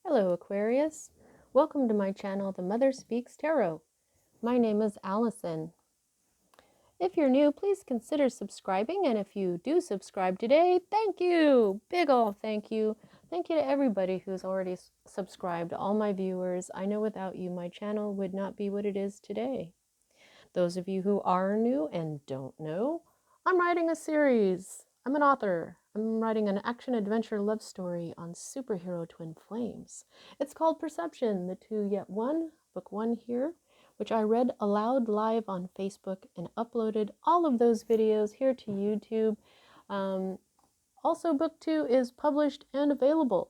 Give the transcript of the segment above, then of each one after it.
Hello, Aquarius. Welcome to my channel, The Mother Speaks Tarot. My name is Allison. If you're new, please consider subscribing, and if you do subscribe today, thank you! Big ol' thank you. Thank you to everybody who's already subscribed, all my viewers. I know without you, my channel would not be what it is today. Those of you who are new and don't know, I'm writing a series. I'm an author. I'm writing an action-adventure love story on superhero twin flames. It's called Perception, the Two Yet One, book 1 here, which I read aloud live on Facebook and uploaded all of those videos here to YouTube. Also, book 2 is published and available.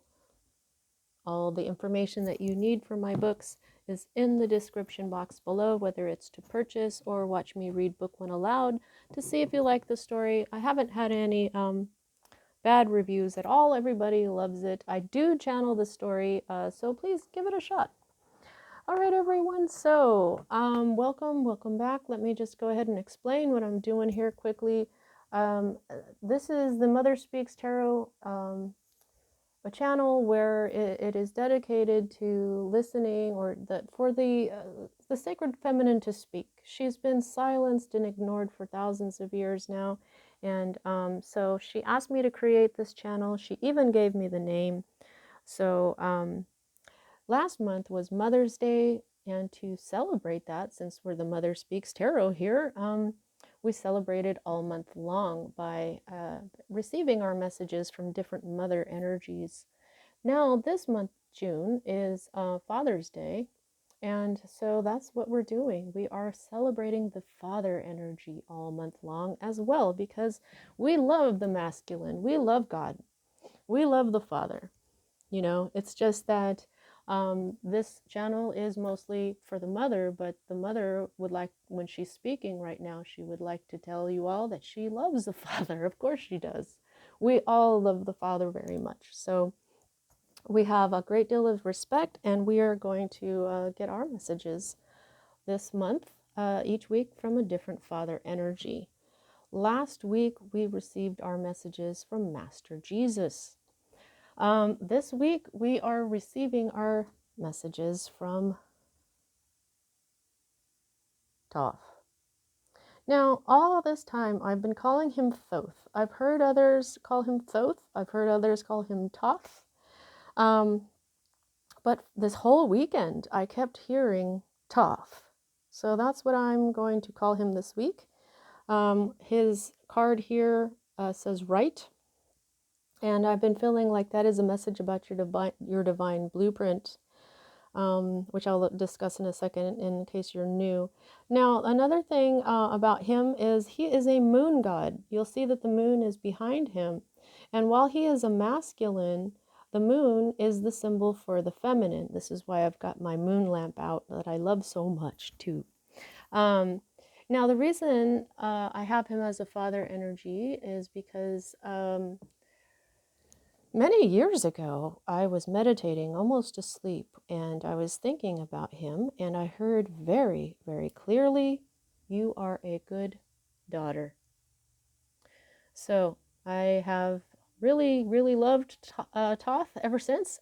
All the information that you need for my books is in the description box below, whether it's to purchase or watch me read book 1 aloud to see if you like the story. I haven't had any bad reviews at all. Everybody loves it. I do channel the story, so please give it a shot. All right, everyone. So welcome back. Let me just go ahead and explain what I'm doing here quickly. This is the Mother Speaks Tarot, a channel where it is dedicated to listening, or for the sacred feminine to speak. She's been silenced and ignored for thousands of years now, and so she asked me to create this channel. She even gave me the name. So last month was Mother's Day, and to celebrate that, since we're the Mother Speaks Tarot here, we celebrated all month long by receiving our messages from different mother energies. Now, this month, June, is Father's Day, and so that's what we're doing. We are celebrating the father energy all month long as well, because we love the masculine. We love God. We love the Father. You know, it's just that this channel is mostly for the mother, but the mother would like, when she's speaking right now, she would like to tell you all that she loves the Father. Of course she does. We all love the Father very much. So we have a great deal of respect, and we are going to get our messages this month, each week, from a different Father energy. Last week, we received our messages from Master Jesus. This week, we are receiving our messages from Thoth. Now, all this time, I've been calling him Thoth. I've heard others call him Thoth. I've heard others call him Thoth. But this whole weekend, I kept hearing Thoth. So that's what I'm going to call him this week. His card here says right. And I've been feeling like that is a message about your divine blueprint, which I'll discuss in a second in case you're new. Now, another thing about him is he is a moon god. You'll see that the moon is behind him. And while he is a masculine, the moon is the symbol for the feminine. This is why I've got my moon lamp out that I love so much too. Now, the reason I have him as a father energy is because many years ago, I was meditating almost asleep, and I was thinking about him, and I heard very, very clearly, "You are a good daughter." So I have really, really loved Thoth ever since.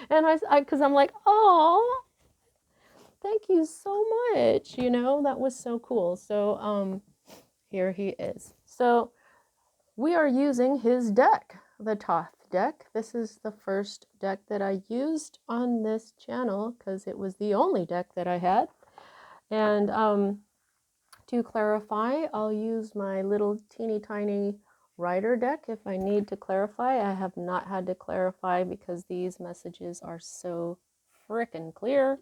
And because I'm like, oh, thank you so much. You know, that was so cool. So here he is. So we are using his deck, the Thoth deck. This is the first deck that I used on this channel because it was the only deck that I had. And to clarify, I'll use my little teeny tiny writer deck if I need to clarify. I have not had to clarify because these messages are so frickin' clear.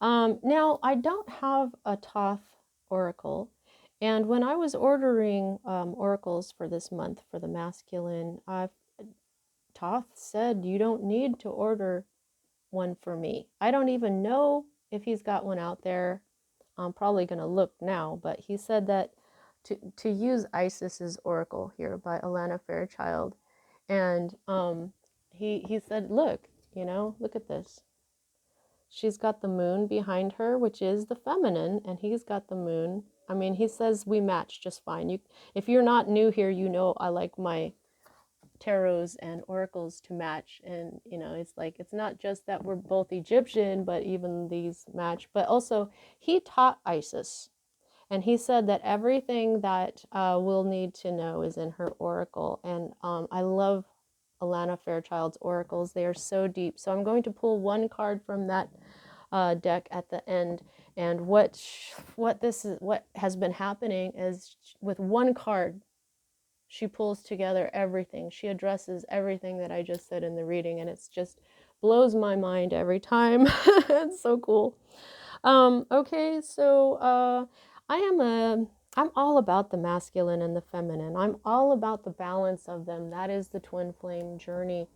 Now, I don't have a Thoth oracle. And when I was ordering oracles for this month for the masculine, Thoth said, you don't need to order one for me. I don't even know if he's got one out there. I'm probably going to look now, but he said that to use Isis's oracle here by Alana Fairchild. And he said, look, look at this. She's got the moon behind her, which is the feminine, and he's got the moon. I mean, he says we match just fine. If you're not new here, I like my tarots and oracles to match. And you know, it's like, it's not just that we're both Egyptian, but even these match. But also, he taught Isis, and he said that everything that we'll need to know is in her oracle. And I love Alana Fairchild's oracles. They are so deep. So I'm going to pull one card from that deck at the end. And what has been happening is, with one card, she pulls together everything. She addresses everything that I just said in the reading, and it's just blows my mind every time. It's so cool. Okay, so I'm all about the masculine and the feminine. I'm all about the balance of them. That is the twin flame journey.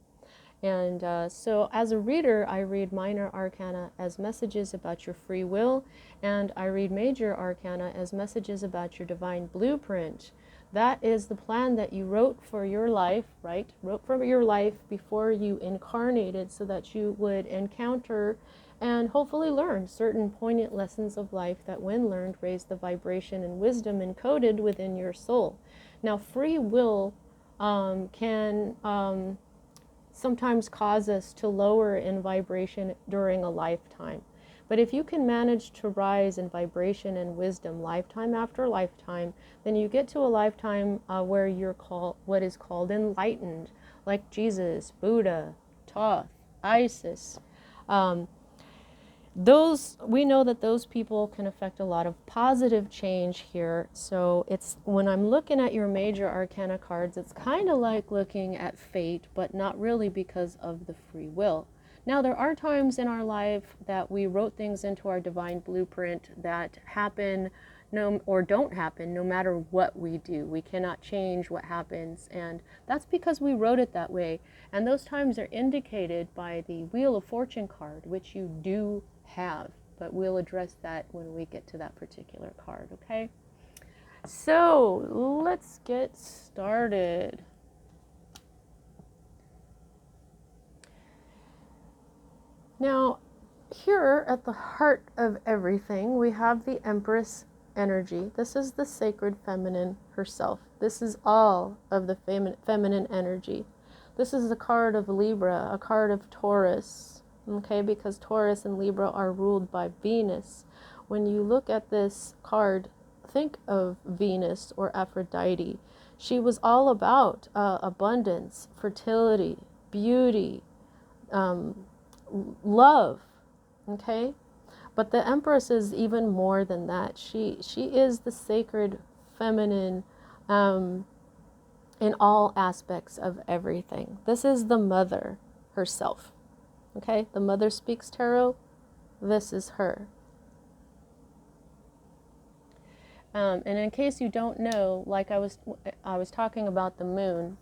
And so as a reader, I read minor arcana as messages about your free will, and I read major arcana as messages about your divine blueprint. That is the plan that you wrote for your life, right? Wrote for your life before you incarnated, so that you would encounter and hopefully learn certain poignant lessons of life that, when learned, raise the vibration and wisdom encoded within your soul. Now, free will can sometimes cause us to lower in vibration during a lifetime. But if you can manage to rise in vibration and wisdom lifetime after lifetime, then you get to a lifetime where you're called, what is called, enlightened, like Jesus, Buddha, Thoth, Isis. We know that those people can affect a lot of positive change here. So it's, when I'm looking at your major arcana cards, it's kind of like looking at fate, but not really, because of the free will. Now, there are times in our life that we wrote things into our divine blueprint that happen or don't happen, no matter what we do. We cannot change what happens, and that's because we wrote it that way. And those times are indicated by the Wheel of Fortune card, which you do have, but we'll address that when we get to that particular card. Okay, so let's get started. Now, here at the heart of everything, we have the Empress energy. This is the sacred feminine herself. This is all of the feminine energy. This is the card of Libra, a card of Taurus, okay, because Taurus and Libra are ruled by Venus. When you look at this card, think of Venus or Aphrodite. She was all about abundance, fertility, beauty, love, okay? But the Empress is even more than that. She is the sacred feminine in all aspects of everything. This is the mother herself, okay? The Mother Speaks Tarot, this is her. And in case you don't know, like I was talking about the moon,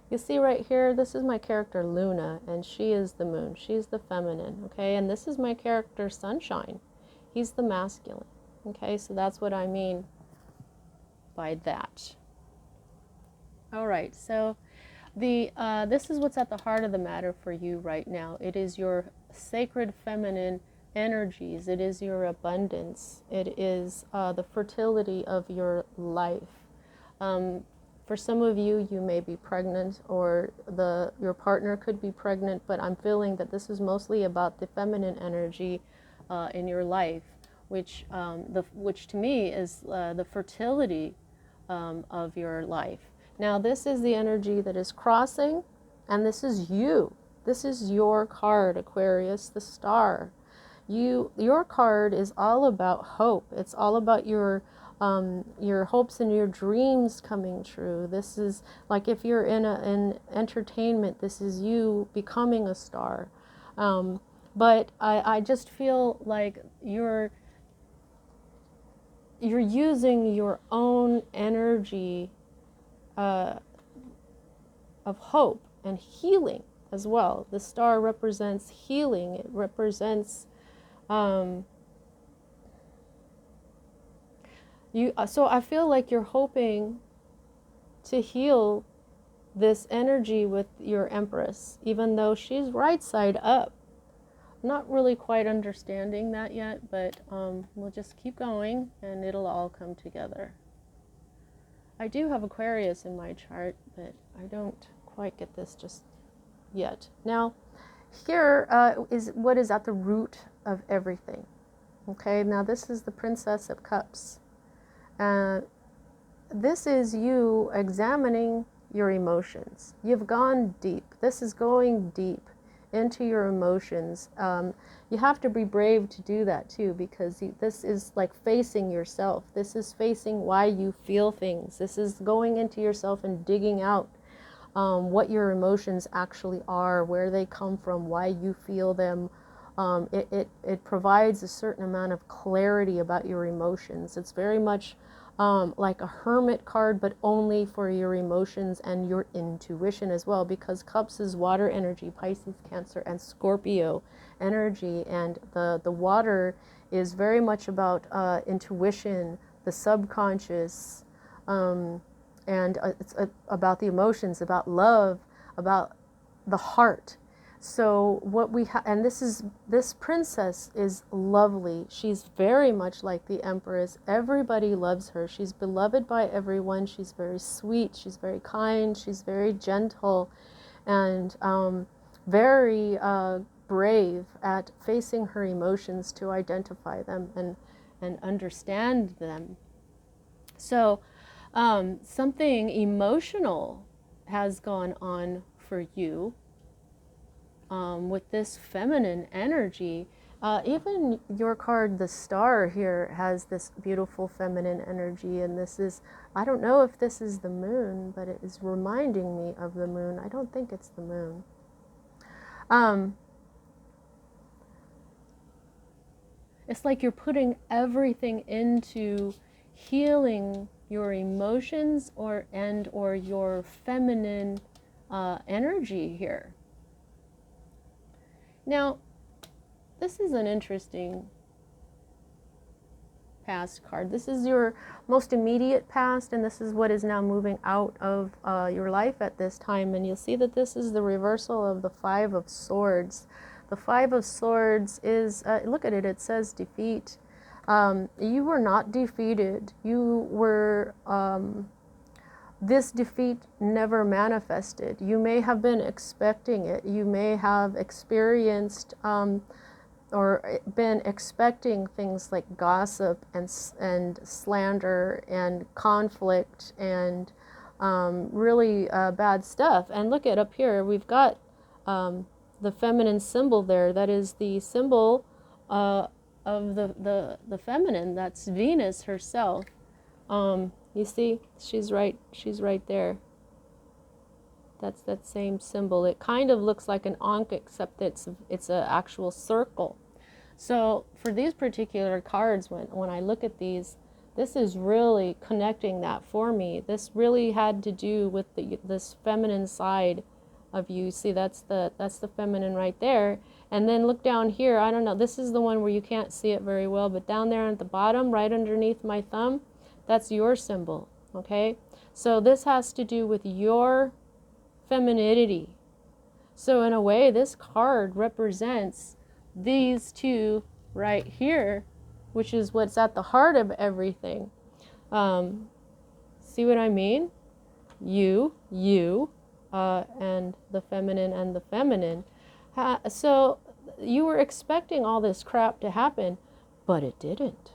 you see right here, this is my character Luna, and she is the moon. She's the feminine, okay? And this is my character Sunshine. He's the masculine, okay? So that's what I mean by that. All right, so this is what's at the heart of the matter for you right now. It is your sacred feminine energies. It is your abundance. It is the fertility of your life. For some of you, you may be pregnant, or your partner could be pregnant, but I'm feeling that this is mostly about the feminine energy in your life, which to me is the fertility of your life. Now, this is the energy that is crossing, and this is you. This is your card, Aquarius, the star. Your card is all about hope. It's all about your hopes and your dreams coming true. This is like, if you're in entertainment, this is you becoming a star. But I just feel like you're using your own energy of hope and healing as well. The star represents healing. It represents so I feel like you're hoping to heal this energy with your Empress, even though she's right side up. Not really quite understanding that yet, but we'll just keep going and it'll all come together. I do have Aquarius in my chart, but I don't quite get this just yet. Now, here is what is at the root of everything. Okay, now this is the Princess of Cups. This is you examining your emotions. You've gone deep. This is going deep into your emotions. You have to be brave to do that too, because this is like facing yourself. This is facing why you feel things. This is going into yourself and digging out what your emotions actually are, where they come from, why you feel them. It provides a certain amount of clarity about your emotions. It's very much like a hermit card, but only for your emotions and your intuition as well, because Cups is water energy, Pisces, Cancer, and Scorpio energy, and the water is very much about intuition, the subconscious, and it's about the emotions, about love, about the heart. So what we have, and this princess is lovely. She's very much like the Empress. Everybody loves her. She's beloved by everyone. She's very sweet. She's very kind. She's very gentle, and very brave at facing her emotions to identify them and understand them. So something emotional has gone on for you. With this feminine energy, even your card, the Star, here has this beautiful feminine energy, and this is, I don't know if this is the moon, but it is reminding me of the moon. I don't think it's the moon. It's like you're putting everything into healing your emotions or your feminine energy here. Now, this is an interesting past card. This is your most immediate past, and this is what is now moving out of your life at this time. And you'll see that this is the reversal of the Five of Swords. The Five of Swords is, look at it, it says defeat. You were not defeated. You were... this defeat never manifested. You may have been expecting it. You may have experienced or been expecting things like gossip and slander and conflict and really bad stuff. And look at up here, we've got the feminine symbol there. That is the symbol of the feminine. That's Venus herself. You see, she's right there. That's that same symbol. It kind of looks like an ankh, except it's an actual circle. So for these particular cards, when I look at these, this is really connecting that for me. This really had to do with this feminine side of you. See, that's the feminine right there. And then look down here. I don't know. This is the one where you can't see it very well, but down there at the bottom, right underneath my thumb, that's your symbol, okay? So this has to do with your femininity. So in a way, this card represents these two right here, which is what's at the heart of everything. See what I mean? You, and the feminine and the feminine. So you were expecting all this crap to happen, but it didn't.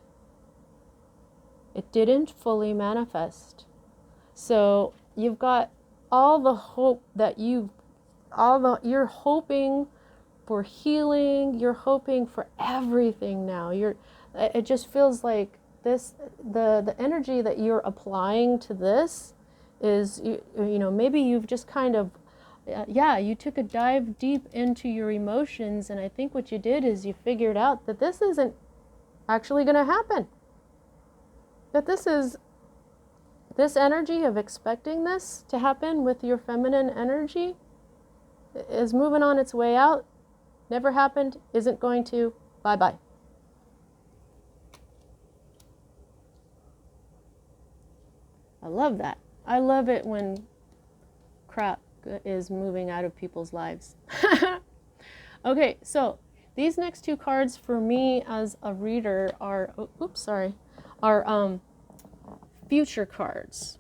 It didn't fully manifest. So you've got all the hope that you're hoping for healing, you're hoping for everything now. It just feels like this, the energy that you're applying to this is, you know, maybe you've just kind of, you took a dive deep into your emotions, and I think what you did is you figured out that this isn't actually going to happen. That this energy of expecting this to happen with your feminine energy is moving on its way out. Never happened, isn't going to, bye-bye. I love that. I love it when crap is moving out of people's lives. Okay, so these next two cards for me as a reader are, are future cards.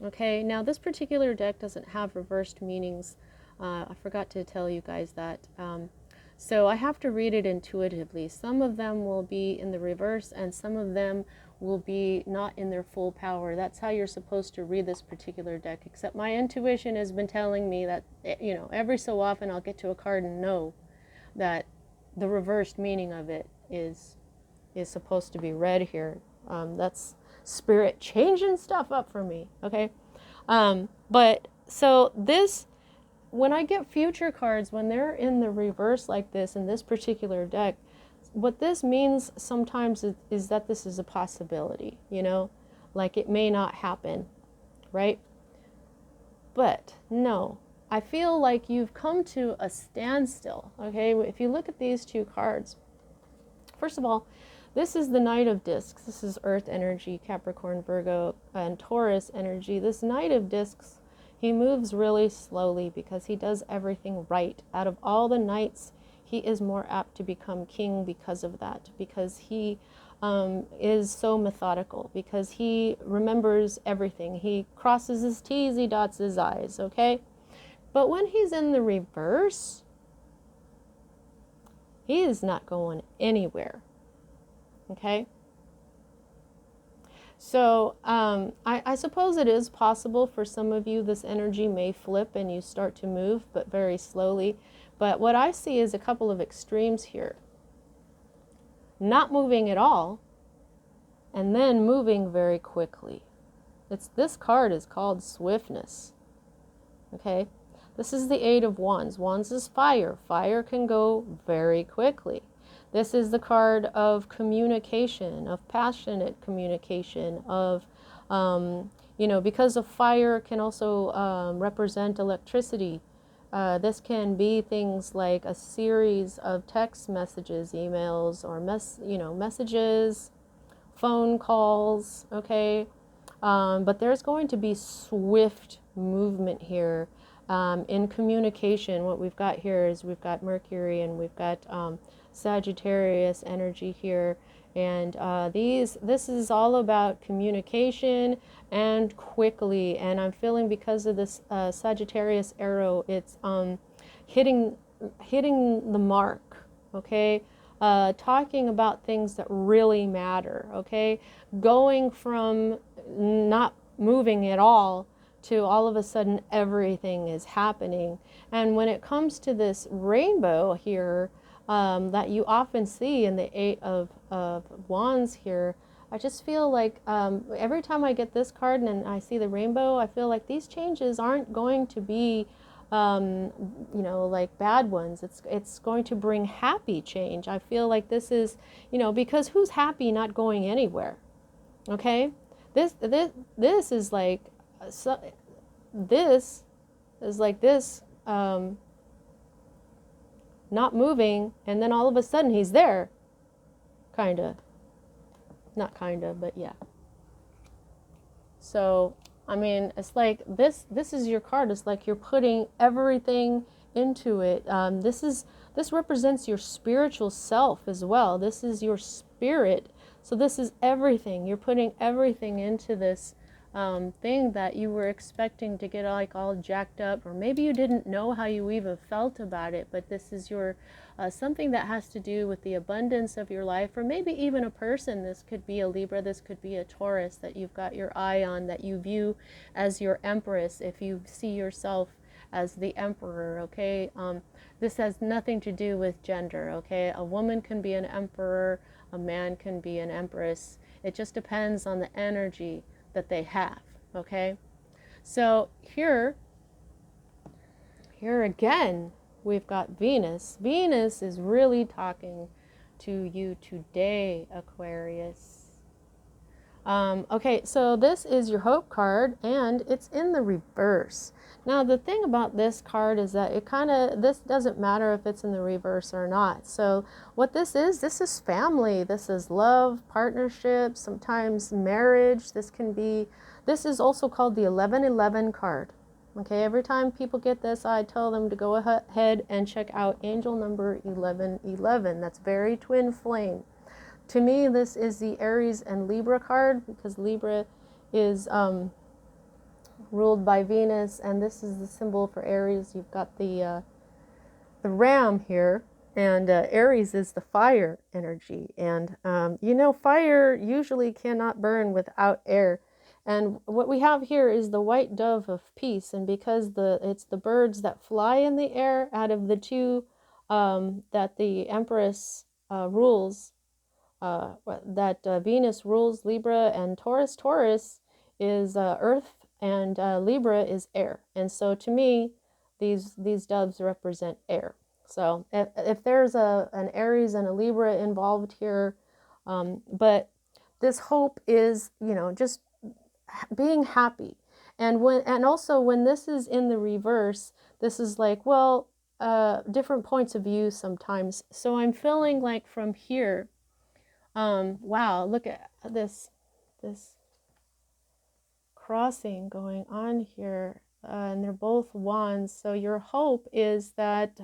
Okay, now this particular deck doesn't have reversed meanings. I forgot to tell you guys that. So I have to read it intuitively. Some of them will be in the reverse and some of them will be not in their full power. That's how you're supposed to read this particular deck, except my intuition has been telling me that, you know, every so often I'll get to a card and know that the reversed meaning of it is supposed to be read here. That's spirit changing stuff up for me, okay? But so this, when I get future cards, when they're in the reverse like this in this particular deck, what this means sometimes is that this is a possibility, you know, like it may not happen, right? But no, I feel like you've come to a standstill, okay? If you look at these two cards, first of all, this is the Knight of Discs. This is Earth energy, Capricorn, Virgo, and Taurus energy. This Knight of Discs, he moves really slowly because he does everything right. Out of all the knights, he is more apt to become king because of that, because he is so methodical, because he remembers everything. He crosses his T's, he dots his I's, okay? But when he's in the reverse, he is not going anywhere. Okay, so I suppose it is possible for some of you this energy may flip and you start to move, but very slowly. But what I see is a couple of extremes here. Not moving at all, and then moving very quickly. This card is called swiftness. Okay, this is the Eight of Wands. Wands is fire. Fire can go very quickly. This is the card of communication, of passionate communication, of, you know, because of fire can also represent electricity. This can be things like a series of text messages, emails, or messages, phone calls, okay? But there's going to be swift movement here in communication. What we've got here is we've got Mercury and we've got Sagittarius energy here, and this is all about communication and quickly. And I'm feeling because of this Sagittarius arrow, it's hitting the mark, okay? Talking about things that really matter, okay? Going from not moving at all to all of a sudden everything is happening. And when it comes to this rainbow here, that you often see in the Eight of Wands here, I just feel like every time I get this card and I see the rainbow, I feel like these changes aren't going to be, you know, like bad ones. It's going to bring happy change. I feel like this is, you know, because who's happy not going anywhere? Okay, this is like this is like this. Not moving, and then all of a sudden he's there. Kinda. Not kinda, but yeah. So, I mean, it's like this is your card. It's like you're putting everything into it. This represents your spiritual self as well. This is your spirit. So this is everything. You're putting everything into this thing that you were expecting to get like all jacked up, or maybe you didn't know how you even felt about it, but this is your something that has to do with the abundance of your life, or maybe even a person. This could be a Libra, this could be a Taurus that you've got your eye on, that you view as your empress, if you see yourself as the emperor, okay? This has nothing to do with gender, okay? A woman can be an emperor, a man can be an empress. It just depends on the energy that they have, okay? So here again, we've got Venus. Venus is really talking to you today, Aquarius. Okay, so this is your Hope card, and it's in the reverse. Now, the thing about this card is that this doesn't matter if it's in the reverse or not. So what this is family. This is love, partnership, sometimes marriage. This is also called the 1111 card. Okay, every time people get this, I tell them to go ahead and check out angel number 1111. That's very twin flame. To me, this is the Aries and Libra card, because Libra is ruled by Venus, and this is the symbol for Aries. You've got the ram here, and Aries is the fire energy. And fire usually cannot burn without air. And what we have here is the white dove of peace. And because it's the birds that fly in the air out of the two that the Empress rules, that Venus rules Libra and Taurus. Taurus is earth, and Libra is air. And so to me, these doves represent air. So if there's an Aries and a Libra involved here, but this hope is, just being happy. And also when this is in the reverse, this is like, well, different points of view sometimes. So I'm feeling like from here, wow, look at this crossing going on here, and they're both wands. So your hope is that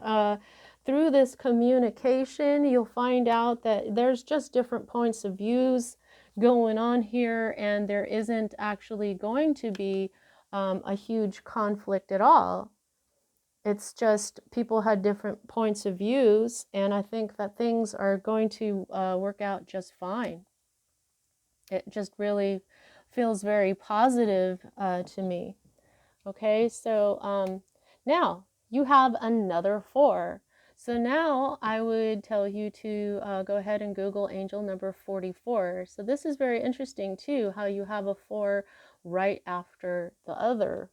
through this communication, you'll find out that there's just different points of views going on here, and there isn't actually going to be a huge conflict at all. It's just people had different points of views, and I think that things are going to work out just fine. It just really feels very positive to me. Okay, so now you have another 4. So now I would tell you to go ahead and Google angel number 44. So this is very interesting too, how you have a 4 right after the other.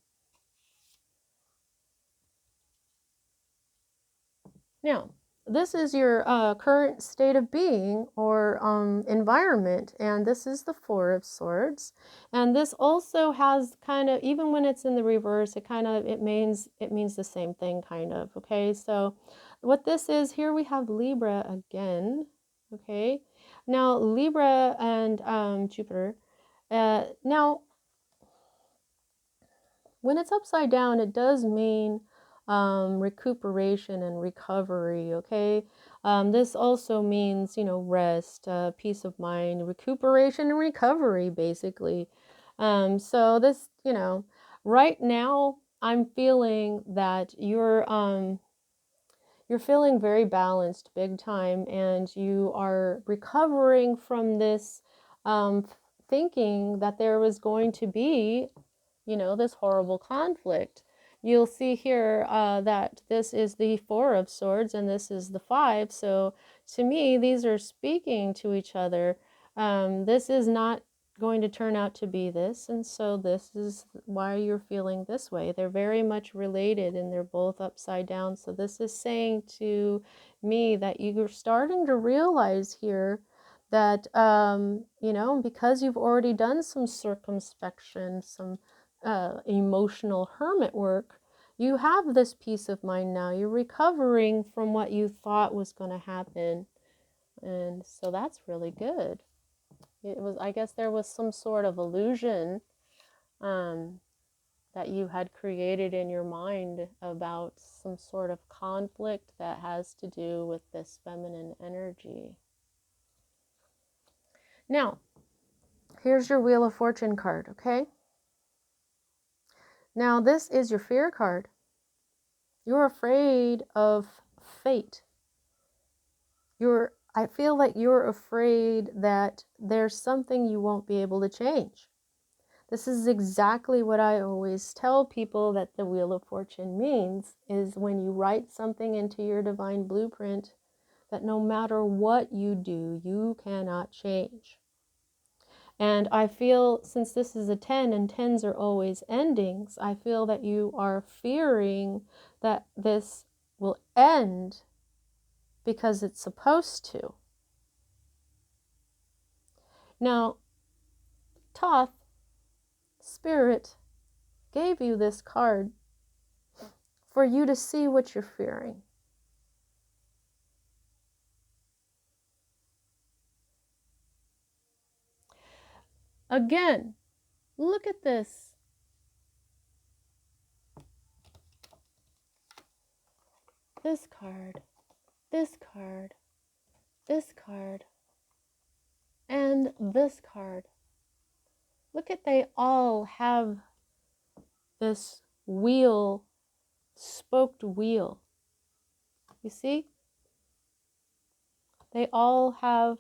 Now, this is your current state of being or environment, and this is the 4 of Swords. And this also has kind of, even when it's in the reverse, it means the same thing, kind of. Okay, so what this is here, we have Libra again. Okay, now Libra and Jupiter. Now, when it's upside down, it does mean recuperation and recovery. Okay, this also means, rest, peace of mind, recuperation and recovery, basically. So this, right now I'm feeling that you're feeling very balanced, big time, and you are recovering from this thinking that there was going to be, this horrible conflict. You'll see here that this is the 4 of Swords and this is the 5. So to me, these are speaking to each other. This is not going to turn out to be this, and so this is why you're feeling this way. They're very much related, and they're both upside down. So this is saying to me that you're starting to realize here that because you've already done some circumspection, some emotional hermit work, you have this peace of mind now. You're recovering from what you thought was going to happen, and so that's really good. I guess there was some sort of illusion that you had created in your mind about some sort of conflict that has to do with this feminine energy. Now, here's your Wheel of Fortune card, okay? Now, this is your fear card. You're afraid of fate. I feel like you're afraid that there's something you won't be able to change. This is exactly what I always tell people that the Wheel of Fortune means, is when you write something into your divine blueprint that no matter what you do, you cannot change. And I feel, since this is a 10 and 10s are always endings, I feel that you are fearing that this will end because it's supposed to. Now, Thoth, Spirit, gave you this card for you to see what you're fearing. Again, look at this. This card, this card, this card, and this card. Look at, they all have this wheel, spoked wheel. You see? They all have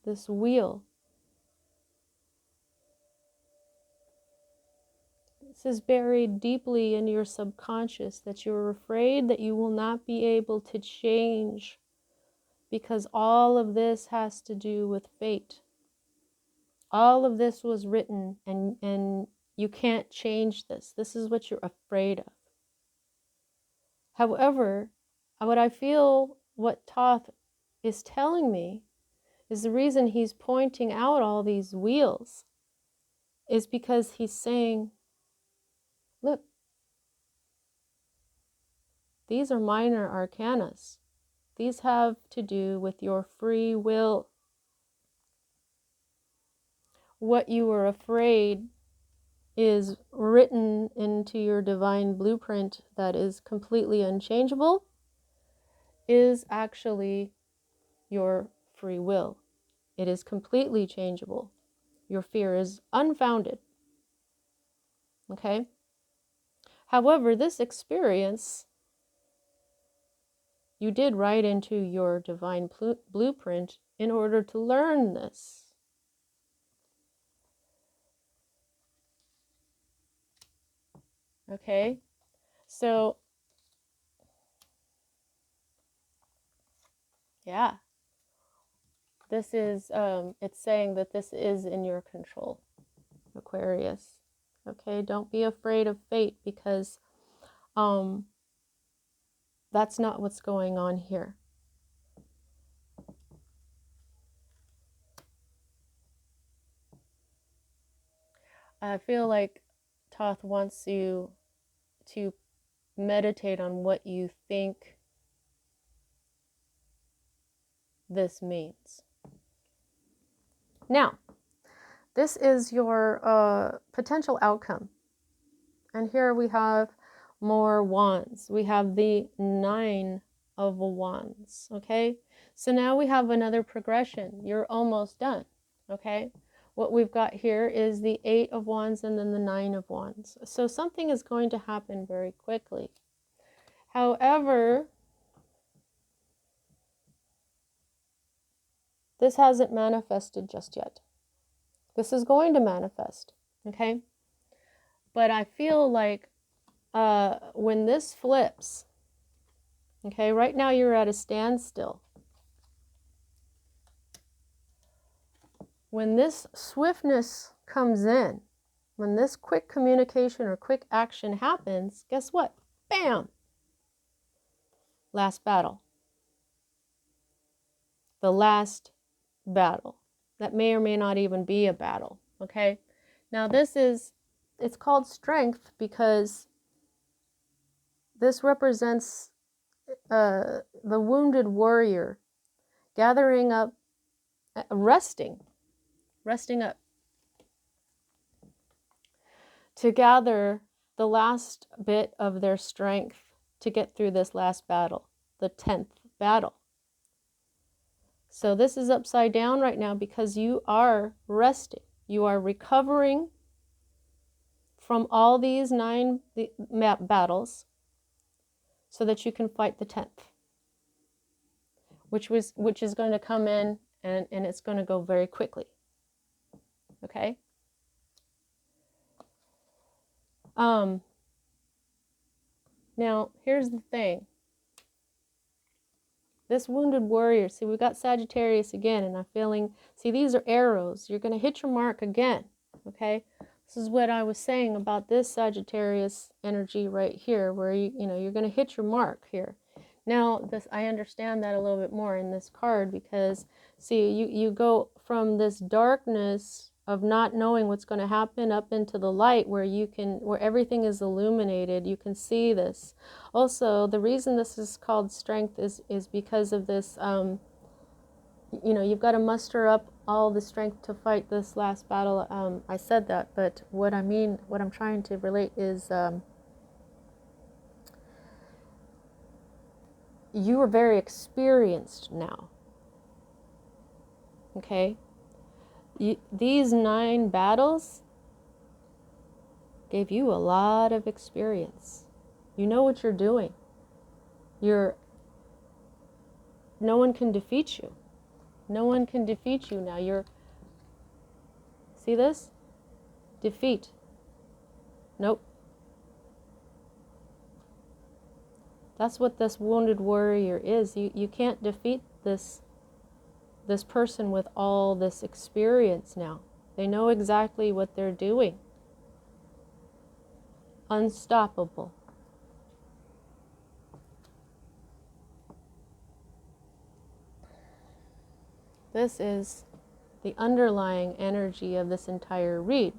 this wheel. This is buried deeply in your subconscious, that you're afraid that you will not be able to change, because all of this has to do with fate. All of this was written, and you can't change this. This is what you're afraid of. However, what I feel, what Thoth is telling me, is the reason he's pointing out all these wheels is because he's saying, look, these are minor arcanas. These have to do with your free will. What you were afraid is written into your divine blueprint that is completely unchangeable, is actually your free will. It is completely changeable. Your fear is unfounded. Okay? However, this experience you did write into your divine blueprint in order to learn this. Okay? So, yeah. This is, it's saying that this is in your control, Aquarius. Okay? Don't be afraid of fate, because that's not what's going on here. I feel like Thoth wants you to meditate on what you think this means. Now, this is your potential outcome. And here we have more wands. We have the 9 of Wands, okay? So now we have another progression. You're almost done, okay? What we've got here is the 8 of Wands and then the 9 of Wands. So something is going to happen very quickly. However, this hasn't manifested just yet. This is going to manifest, okay? But I feel like when this flips, okay, right now you're at a standstill. When this swiftness comes in, when this quick communication or quick action happens, guess what? Bam! Last battle. The last battle. That may or may not even be a battle, okay? Now this is, it's called strength because this represents the wounded warrior gathering up, resting up to gather the last bit of their strength to get through this last battle, the 10th battle. So this is upside down right now because you are resting. You are recovering from all these 9 battles so that you can fight the 10th, which is going to come in and it's going to go very quickly. Okay? Now, here's the thing. This wounded warrior, see, we've got Sagittarius again, and I'm feeling, see, these are arrows. You're going to hit your mark again, okay? This is what I was saying about this Sagittarius energy right here, where you're going to hit your mark here. Now, I understand that a little bit more in this card because, see, you go from this darkness of not knowing what's going to happen up into the light where everything is illuminated. You can see this. Also, the reason this is called strength is because of this, you've got to muster up all the strength to fight this last battle. I said that, but what I'm trying to relate is you are very experienced now. Okay? These 9 battles, gave you a lot of experience. You know what you're doing. No one can defeat you. No one can defeat you now. See this? Defeat. Nope. That's what this wounded warrior is. You can't defeat this person with all this experience now. They know exactly what they're doing. Unstoppable. This is the underlying energy of this entire read.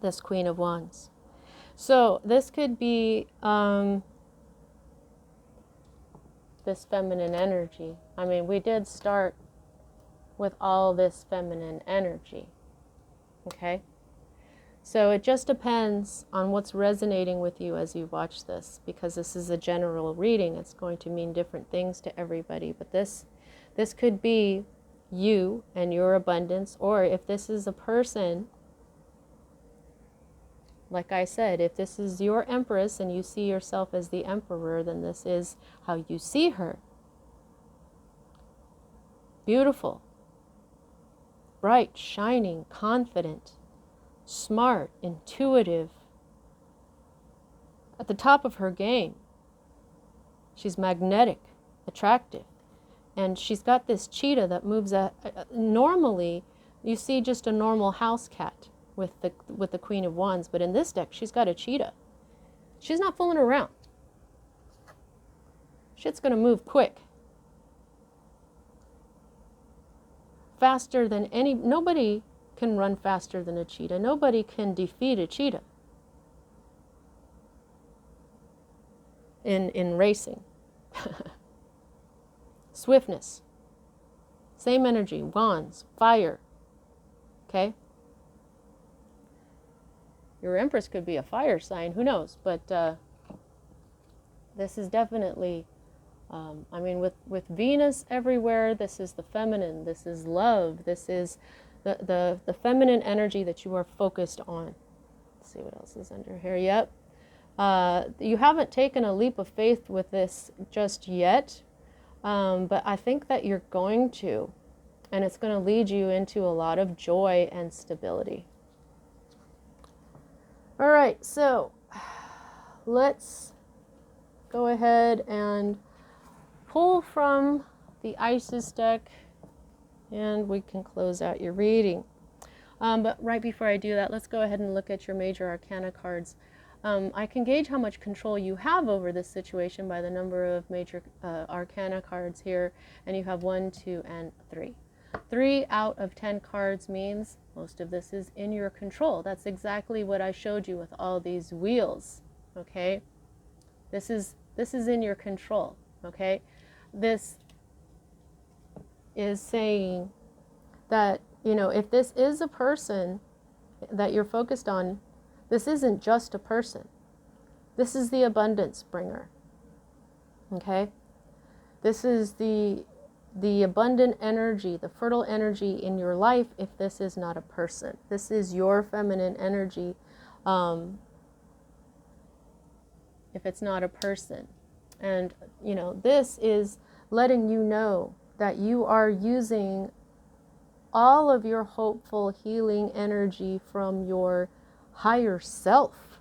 This Queen of Wands. So this could be this feminine energy. I mean, we did start with all this feminine energy. Okay? So it just depends on what's resonating with you as you watch this, because this is a general reading. It's going to mean different things to everybody. But this could be you and your abundance, or if this is a person, like I said, if this is your Empress and you see yourself as the Emperor, then this is how you see her. Beautiful, bright, shining, confident, smart, intuitive, at the top of her game. She's magnetic, attractive, and she's got this cheetah that moves normally you see just a normal house cat with the Queen of Wands, but in this deck she's got a cheetah. She's not fooling around. Shit's gonna move quick. Faster than nobody can run faster than a cheetah. Nobody can defeat a cheetah in racing. Swiftness. Same energy. Wands. Fire. Okay? Your Empress could be a fire sign. Who knows? But this is definitely... I mean, with Venus everywhere, this is the feminine, this is love, this is the feminine energy that you are focused on. Let's see what else is under here. Yep. You haven't taken a leap of faith with this just yet, but I think that you're going to, and it's going to lead you into a lot of joy and stability. All right, so let's go ahead and pull from the Isis deck, and we can close out your reading. But right before I do that, let's go ahead and look at your major arcana cards. I can gauge how much control you have over this situation by the number of major arcana cards here, and you have 1, 2, and 3. 3 out of 10 cards means most of this is in your control. That's exactly what I showed you with all these wheels. Okay, this is in your control. Okay. This is saying that, you know, if this is a person that you're focused on, this isn't just a person. This is the abundance bringer. Okay? This is the abundant energy, the fertile energy in your life if this is not a person. This is your feminine energy if it's not a person. And, you know, this is letting you know that you are using all of your hopeful healing energy from your higher self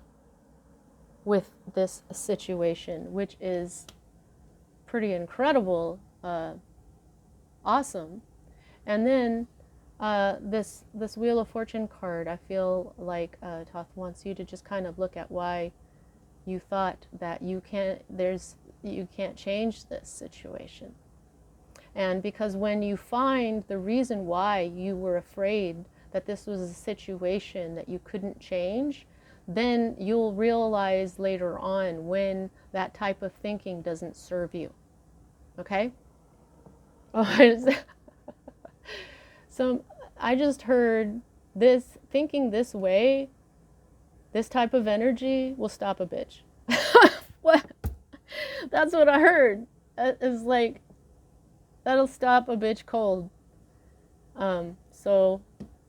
with this situation, which is pretty incredible, awesome. And then this Wheel of Fortune card, I feel like Thoth wants you to just kind of look at why you thought that you can't change this situation. And because when you find the reason why you were afraid that this was a situation that you couldn't change, then you'll realize later on when that type of thinking doesn't serve you. Okay? So I just heard this, thinking this way, this type of energy will stop a bitch. What? That's what I heard. It's like, that'll stop a bitch cold. So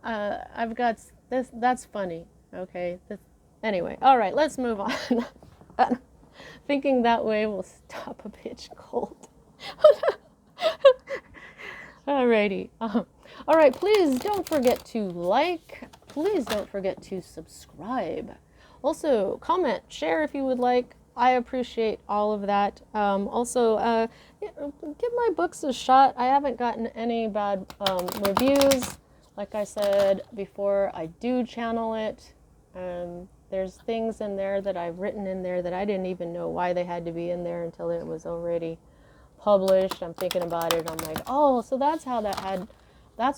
I've got this, that's funny. Okay. Anyway, all right, let's move on. Thinking that way will stop a bitch cold. Alrighty. All right, please don't forget to like. Please don't forget to subscribe. Also, comment, share if you would like. I appreciate all of that. Give my books a shot. I haven't gotten any bad reviews. Like I said before, I do channel it. There's things in there that I've written in there that I didn't even know why they had to be in there until it was already published. I'm thinking about it. I'm like, oh, so that's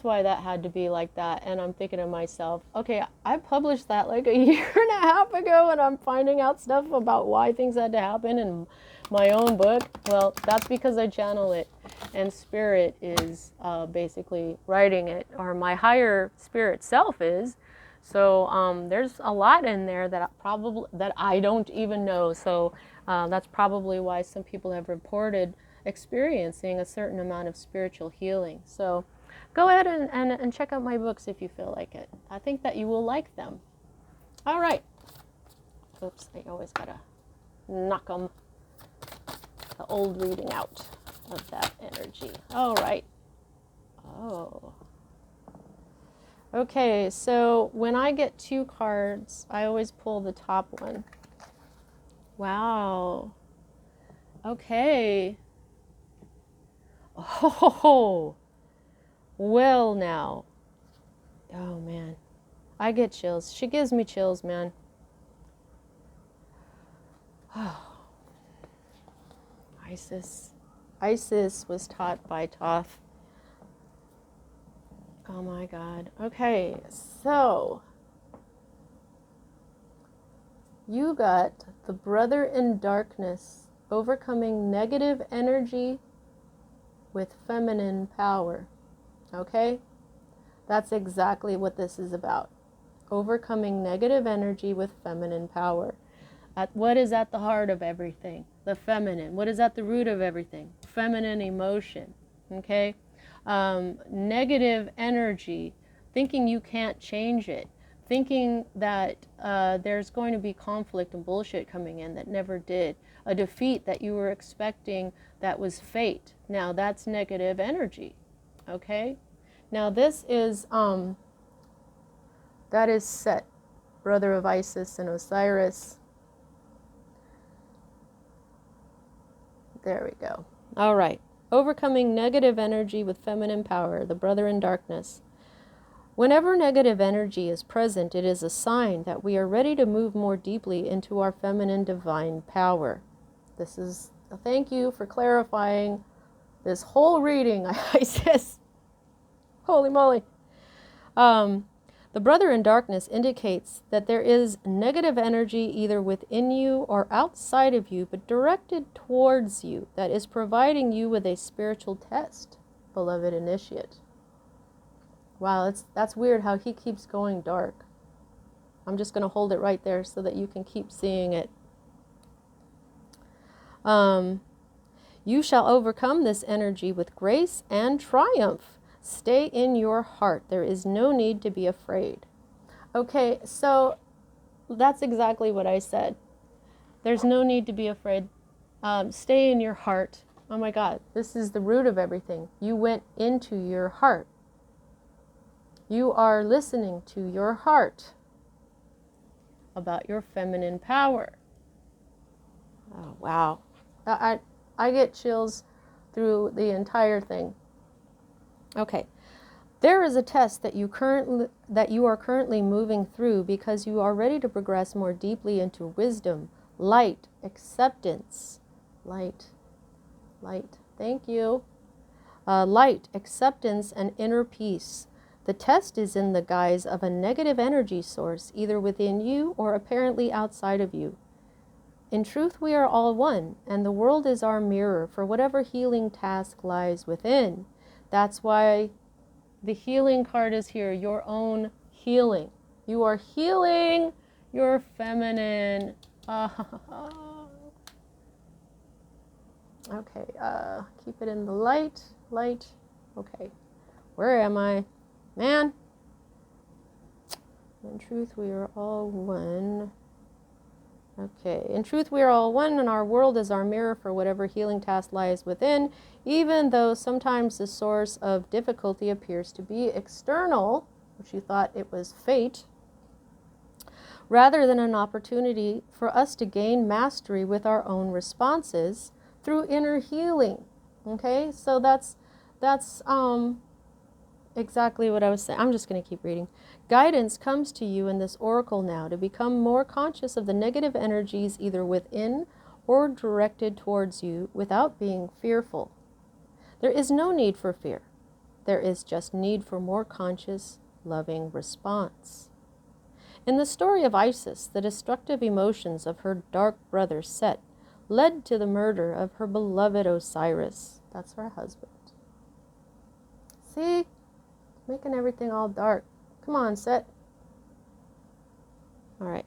why that had to be like that. And I'm thinking to myself, okay, I published that like a year and a half ago, and I'm finding out stuff about why things had to happen in my own book. Well, that's because I channel it, and spirit is basically writing it, or my higher spirit self is. So there's a lot in there that I don't even know. So that's probably why some people have reported experiencing a certain amount of spiritual healing. So go ahead and check out my books if you feel like it. I think that you will like them. All right. Oops, I always gotta knock the old reading out of that energy. All right. Oh. Okay, so when I get 2 cards, I always pull the top one. Wow. Okay. Oh, well now. Oh, man. I get chills. She gives me chills, man. Oh. Isis. Isis was taught by Thoth. Oh my God. Okay, so you got the brother in darkness, overcoming negative energy with feminine power. Okay? That's exactly what this is about. Overcoming negative energy with feminine power. What is at the heart of everything? The feminine. What is at the root of everything? Feminine emotion. Okay? Negative energy, thinking you can't change it, thinking that there's going to be conflict and bullshit coming in that never did, a defeat that you were expecting that was fate. Now that's negative energy. Okay? Now this is that is Set, brother of Isis and Osiris. There we go. All right. Overcoming negative energy with feminine power, the brother in darkness. Whenever negative energy is present, it is a sign that we are ready to move more deeply into our feminine divine power. This is a thank you for clarifying this whole reading, Isis. Holy moly. The brother in darkness indicates that there is negative energy either within you or outside of you, but directed towards you, that is providing you with a spiritual test, beloved initiate. Wow, that's weird how he keeps going dark. I'm just going to hold it right there so that you can keep seeing it. You shall overcome this energy with grace and triumph. Stay in your heart. There is no need to be afraid. Okay, so that's exactly what I said. There's no need to be afraid. Stay in your heart. Oh my God, this is the root of everything. You went into your heart. You are listening to your heart about your feminine power. Oh, wow. I get chills through the entire thing. Okay, there is a test that you are currently moving through because you are ready to progress more deeply into wisdom, light, acceptance, light, thank you, light, acceptance, and inner peace. The test is in the guise of a negative energy source, either within you or apparently outside of you. In truth, we are all one, and the world is our mirror for whatever healing task lies within. That's why the healing card is here, your own healing. You are healing your feminine. Okay, keep it in the light. Okay, where am I? Man, In truth, we are all one. Okay. In truth, we are all one, and our world is our mirror for whatever healing task lies within, even though sometimes the source of difficulty appears to be external, which you thought it was fate, rather than an opportunity for us to gain mastery with our own responses through inner healing. Okay, so that's exactly what I was saying. I'm just going to keep reading. Guidance comes to you in this oracle now to become more conscious of the negative energies either within or directed towards you without being fearful. There is no need for fear. There is just need for more conscious, loving response. In the story of Isis, the destructive emotions of her dark brother Set led to the murder of her beloved Osiris. That's her husband. See? Making everything all dark. Come on, Set. All right.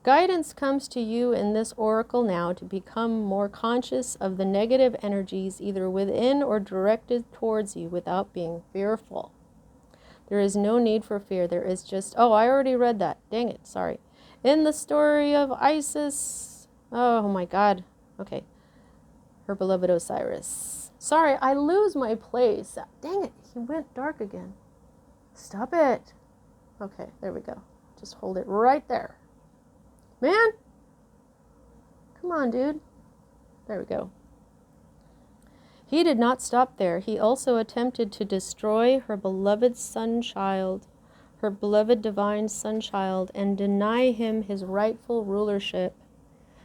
Guidance comes to you in this oracle now to become more conscious of the negative energies either within or directed towards you without being fearful. There is no need for fear. There is just... Oh, I already read that. Dang it. Sorry. In the story of Isis... Oh, my God. Okay. Her beloved Osiris. Sorry, I lose my place. Dang it. He went dark again. Stop it. Okay, there we go. Just hold it right there. Man! Come on, dude. There we go. He did not stop there. He also attempted to destroy her beloved son-child, her beloved divine son-child, and deny him his rightful rulership.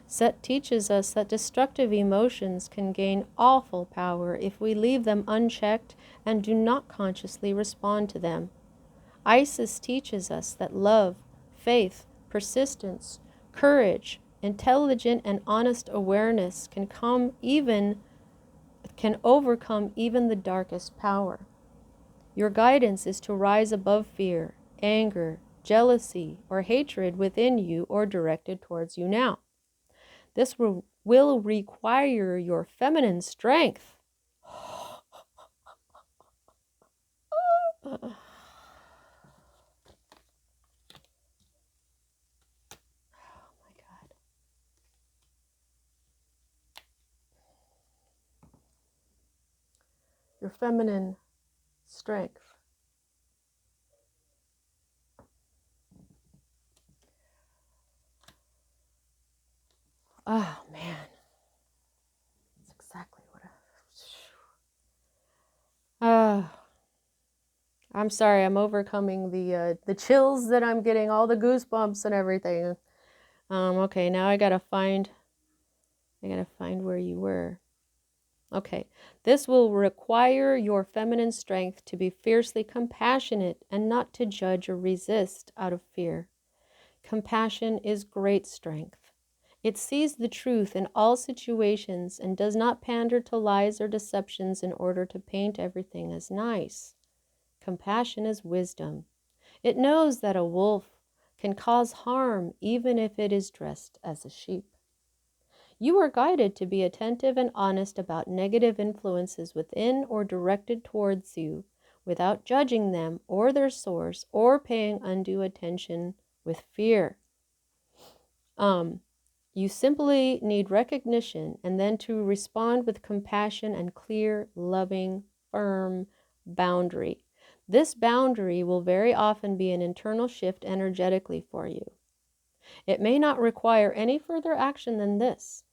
Set teaches us that destructive emotions can gain awful power if we leave them unchecked and do not consciously respond to them. Isis teaches us that love, faith, persistence, courage, intelligent and honest awareness can overcome even the darkest power. Your guidance is to rise above fear, anger, jealousy, or hatred within you or directed towards you now. This will require your feminine strength. Oh my God. Your feminine strength. Oh man. That's exactly what I'm sorry, I'm overcoming the chills that I'm getting, all the goosebumps and everything. Okay, now I gotta find where you were. Okay, this will require your feminine strength to be fiercely compassionate and not to judge or resist out of fear. Compassion is great strength. It sees the truth in all situations and does not pander to lies or deceptions in order to paint everything as nice. Compassion is wisdom. It knows that a wolf can cause harm even if it is dressed as a sheep. You are guided to be attentive and honest about negative influences within or directed towards you without judging them or their source or paying undue attention with fear. You simply need recognition and then to respond with compassion and clear, loving, firm boundary. This boundary will very often be an internal shift energetically for you. It may not require any further action than this.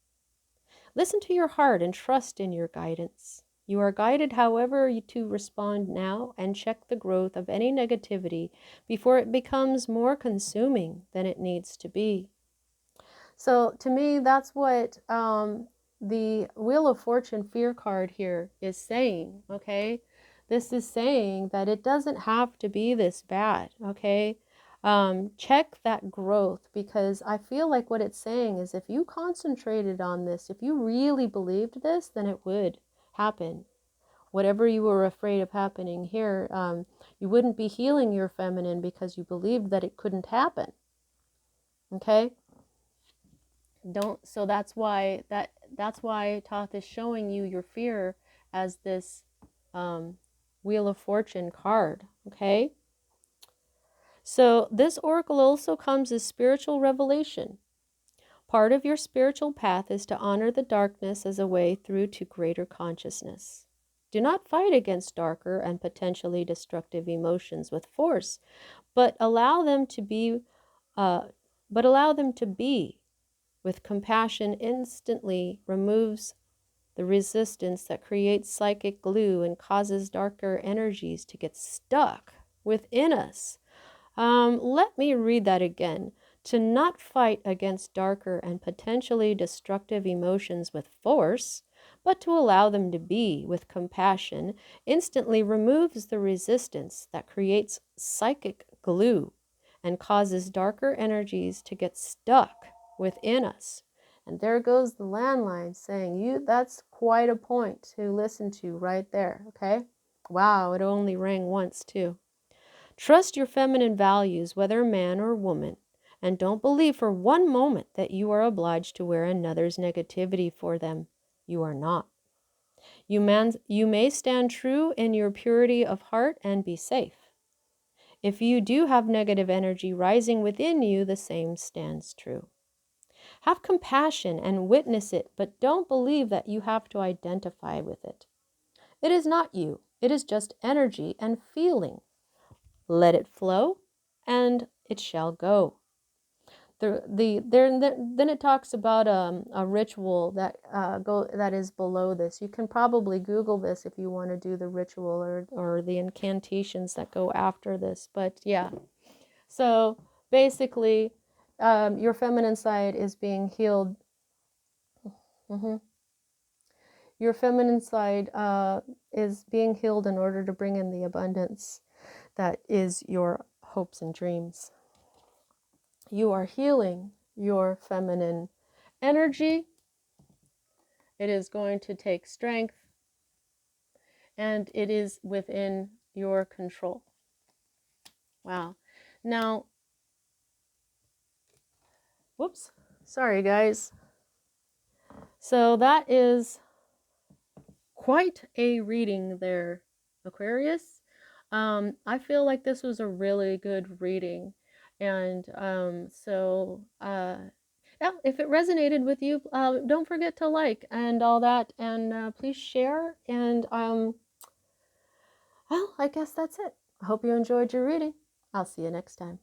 Listen to your heart and trust in your guidance. You are guided however to respond now and check the growth of any negativity before it becomes more consuming than it needs to be. So to me, that's what the Wheel of Fortune fear card here is saying, okay? This is saying that it doesn't have to be this bad, okay? Check that growth, because I feel like what it's saying is if you concentrated on this, if you really believed this, then it would happen. Whatever you were afraid of happening here, you wouldn't be healing your feminine because you believed that it couldn't happen, okay? So that's why Thoth is showing you your fear as this Wheel of Fortune card, okay? So this oracle also comes as spiritual revelation. Part of your spiritual path is to honor the darkness as a way through to greater consciousness. Do not fight against darker and potentially destructive emotions with force, but allow them to be. But allow them to be. With compassion, instantly removes the resistance that creates psychic glue and causes darker energies to get stuck within us. Let me read that again. To not fight against darker and potentially destructive emotions with force, but to allow them to be with compassion, instantly removes the resistance that creates psychic glue and causes darker energies to get stuck within us. And there goes the landline saying, that's quite a point to listen to right there, okay? Wow, it only rang once too. Trust your feminine values, whether man or woman, and don't believe for one moment that you are obliged to wear another's negativity for them. You are not. You may stand true in your purity of heart and be safe. If you do have negative energy rising within you, the same stands true. Have compassion and witness it, but don't believe that you have to identify with it. It is not you. It is just energy and feeling. Let it flow, and it shall go. Then it talks about a ritual that is below this. You can probably Google this if you want to do the ritual or the incantations that go after this. But yeah, so basically, your feminine side is being healed. Your feminine side is being healed in order to bring in the abundance that is your hopes and dreams. You are healing your feminine energy. It is going to take strength, and it is within your control. Wow. Now, whoops, sorry guys. So that is quite a reading there, Aquarius. I feel like this was a really good reading. And yeah, if it resonated with you, don't forget to like and all that. And please share. And well, I guess that's it. I hope you enjoyed your reading. I'll see you next time.